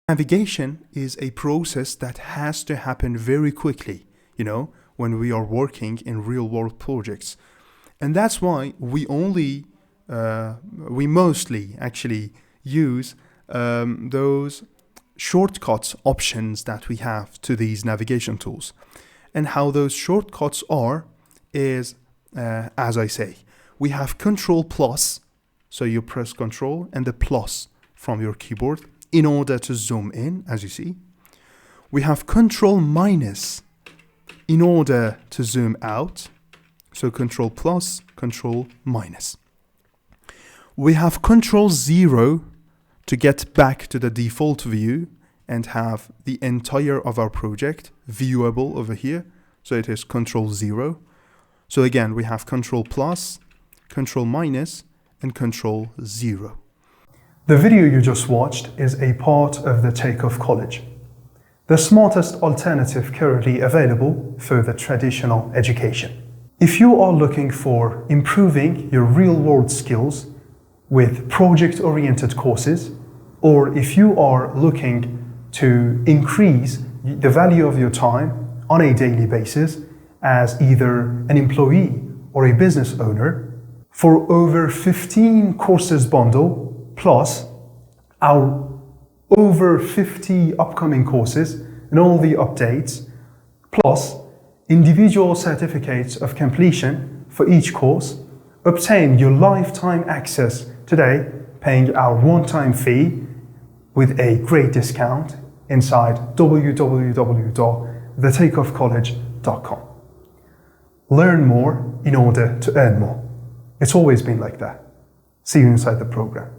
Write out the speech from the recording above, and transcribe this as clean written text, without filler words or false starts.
Navigation is a process that has to happen very quickly, when we are working in real world projects. And that's why we mostly actually use those shortcuts options that we have to these navigation tools. And how those shortcuts is, as I say, we have Control plus, so you press Control and the plus from your keyboard in order to zoom in, as you see. We have Control minus in order to zoom out, so Control plus, Control minus. We have Control 0 to get back to the default view and have the entire of our project viewable over here. So it is Control 0. So again, we have Control plus, Control minus, and Control 0. The video you just watched is a part of the Takeoff College, the smartest alternative currently available for the traditional education. If you are looking for improving your real-world skills with project-oriented courses, or if you are looking to increase the value of your time on a daily basis as either an employee or a business owner, for over 15 courses bundle, plus our over 50 upcoming courses and all the updates, plus individual certificates of completion for each course, obtain your lifetime access today, paying our one-time fee with a great discount inside www.thetakeoffcollege.com. Learn more in order to earn more. It's always been like that. See you inside the program.